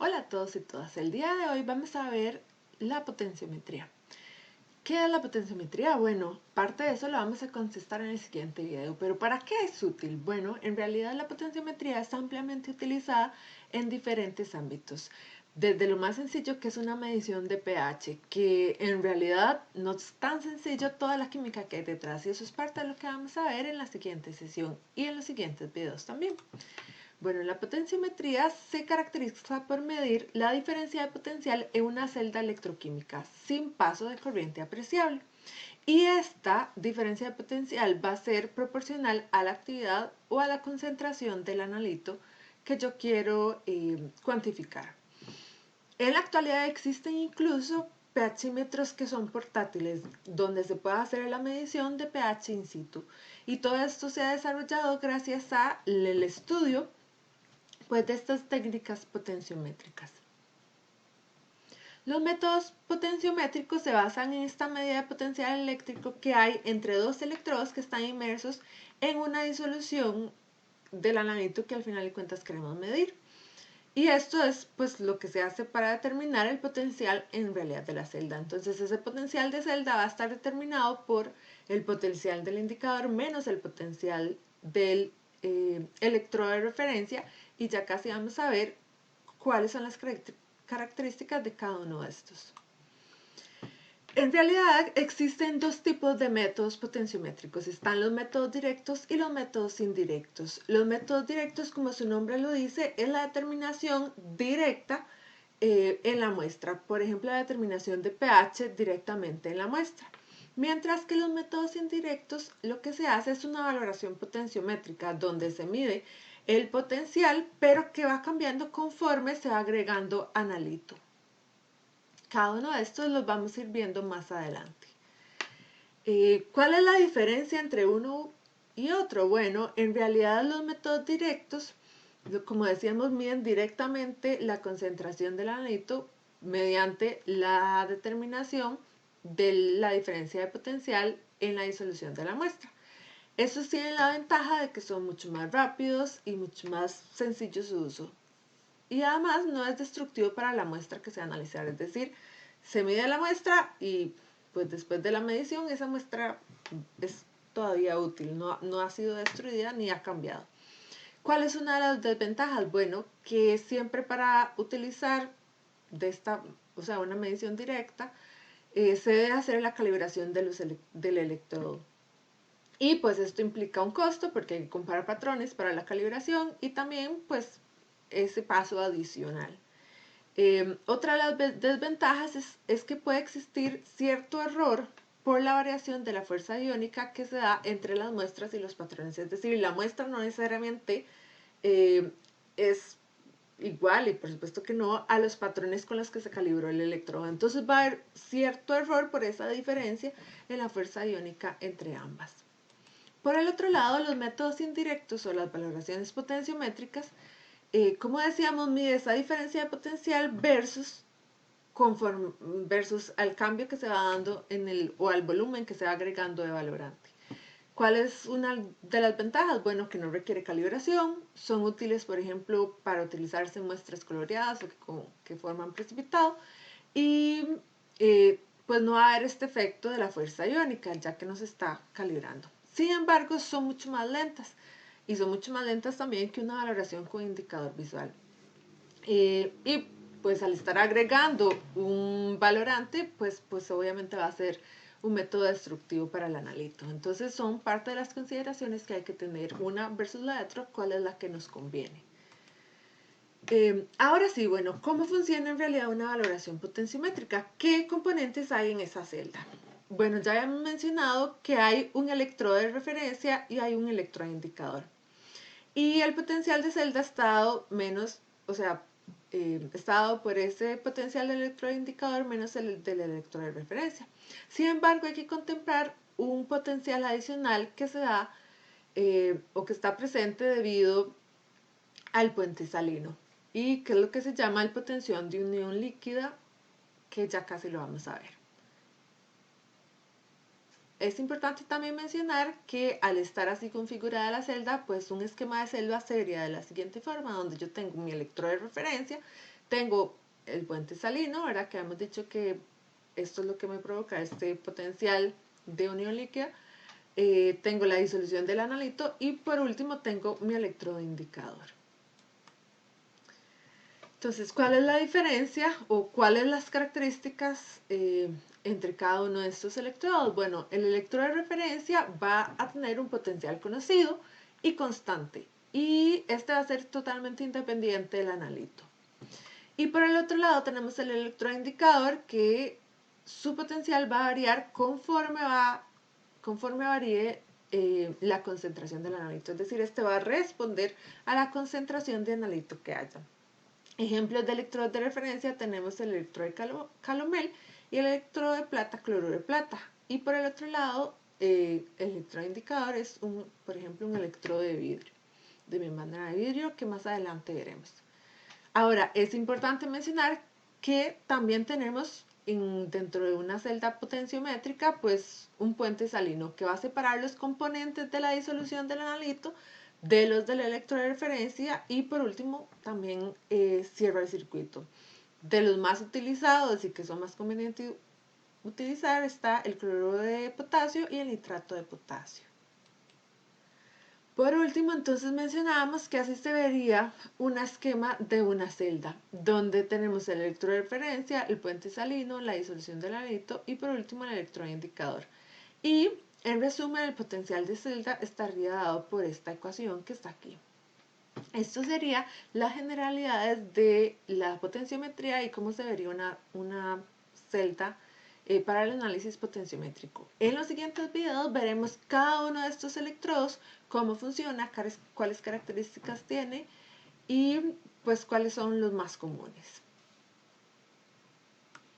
Hola a todos y todas, el día de hoy vamos a ver la potenciometría. ¿Qué es la potenciometría? Bueno, parte de eso lo vamos a contestar en el siguiente video, pero ¿para qué es útil? Bueno, en realidad la potenciometría es ampliamente utilizada en diferentes ámbitos. Desde lo más sencillo, que es una medición de pH, que en realidad no es tan sencillo toda la química que hay detrás, y eso es parte de lo que vamos a ver en la siguiente sesión y en los siguientes videos también. Bueno, la potenciometría se caracteriza por medir la diferencia de potencial en una celda electroquímica sin paso de corriente apreciable. Y esta diferencia de potencial va a ser proporcional a la actividad o a la concentración del analito que yo quiero cuantificar. En la actualidad existen incluso pHímetros que son portátiles, donde se puede hacer la medición de pH in situ. Y todo esto se ha desarrollado gracias al estudio de estas técnicas potenciométricas. Los métodos potenciométricos se basan en esta medida de potencial eléctrico que hay entre dos electrodos que están inmersos en una disolución del analito que al final de cuentas queremos medir. Y esto es pues lo que se hace para determinar el potencial en realidad de la celda. Entonces ese potencial de celda va a estar determinado por el potencial del indicador menos el potencial del electrodo de referencia, y ya casi vamos a ver cuáles son las características de cada uno de estos. En realidad existen dos tipos de métodos potenciométricos. Están los métodos directos y los métodos indirectos. Los métodos directos, como su nombre lo dice, es la determinación directa en la muestra. Por ejemplo, la determinación de pH directamente en la muestra. Mientras que los métodos indirectos, lo que se hace es una valoración potenciométrica donde se mide el potencial, pero que va cambiando conforme se va agregando analito. Cada uno de estos los vamos a ir viendo más adelante. ¿Cuál es la diferencia entre uno y otro? Bueno, en realidad los métodos directos, como decíamos, miden directamente la concentración del analito mediante la determinación de la diferencia de potencial en la disolución de la muestra. Estos tienen la ventaja de que son mucho más rápidos y mucho más sencillos de uso. Y además no es destructivo para la muestra que se va a analizar, es decir, se mide la muestra y pues después de la medición esa muestra es todavía útil, no ha sido destruida ni ha cambiado. ¿Cuál es una de las desventajas? Bueno, que siempre para utilizar una medición directa, se debe hacer la calibración del electrodo. Y pues esto implica un costo porque hay que comparar patrones para la calibración y también pues ese paso adicional. Otra de las desventajas es que puede existir cierto error por la variación de la fuerza iónica que se da entre las muestras y los patrones. Es decir, la muestra no necesariamente es igual, y por supuesto que no, a los patrones con los que se calibró el electrodo. Entonces va a haber cierto error por esa diferencia en la fuerza iónica entre ambas. Por el otro lado, los métodos indirectos o las valoraciones potenciométricas, como decíamos, mide esa diferencia de potencial versus al cambio que se va dando o al volumen que se va agregando de valorante. ¿Cuál es una de las ventajas? Bueno, que no requiere calibración, son útiles, por ejemplo, para utilizarse en muestras coloreadas o que forman precipitado, y pues no va a haber este efecto de la fuerza iónica, ya que no se está calibrando. Sin embargo, son mucho más lentas, y son mucho más lentas también que una valoración con indicador visual. Y pues al estar agregando un valorante, pues obviamente va a ser un método destructivo para el analito. Entonces son parte de las consideraciones que hay que tener una versus la otra, cuál es la que nos conviene. Ahora sí, bueno, ¿cómo funciona en realidad una valoración potenciométrica? ¿Qué componentes hay en esa celda? Bueno, ya hemos mencionado que hay un electrodo de referencia y hay un electrodo indicador. Y el potencial de celda está dado menos, está dado por ese potencial del electrodo indicador menos el del electrodo de referencia. Sin embargo, hay que contemplar un potencial adicional que se da o que está presente debido al puente salino, y que es lo que se llama el potencial de unión líquida, que ya casi lo vamos a ver. Es importante también mencionar que al estar así configurada la celda, pues un esquema de celda sería de la siguiente forma, donde yo tengo mi electrodo de referencia, tengo el puente salino, ¿verdad? Que hemos dicho que esto es lo que me provoca este potencial de unión líquida. Tengo la disolución del analito y por último tengo mi electrodo indicador. Entonces, ¿cuál es la diferencia o cuáles las características entre cada uno de estos electrodos? Bueno, el electrodo de referencia va a tener un potencial conocido y constante, y este va a ser totalmente independiente del analito. Y por el otro lado tenemos el electrodo indicador, que su potencial va a variar conforme varíe la concentración del analito, es decir, este va a responder a la concentración de analito que haya. Ejemplos de electrodos de referencia tenemos el electrodo de calomel y el electrodo de plata, cloruro de plata. Y por el otro lado, el electrodo indicador es, por ejemplo, un electrodo de vidrio, de membrana de vidrio, que más adelante veremos. Ahora, es importante mencionar que también tenemos dentro de una celda potenciométrica, pues un puente salino que va a separar los componentes de la disolución del analito de los del electrodo de referencia, y por último también cierra el circuito. De los más utilizados y que son más convenientes utilizar está el cloruro de potasio y el nitrato de potasio. Por último, entonces mencionábamos que así se vería un esquema de una celda, donde tenemos el electrodo de referencia, el puente salino, la disolución del analito y por último el electrodo indicador. Y en resumen, el potencial de celda estaría dado por esta ecuación que está aquí. Esto sería las generalidades de la potenciometría y cómo se vería una celda para el análisis potenciométrico. En los siguientes videos veremos cada uno de estos electrodos, cómo funciona, cuáles características tiene y pues cuáles son los más comunes.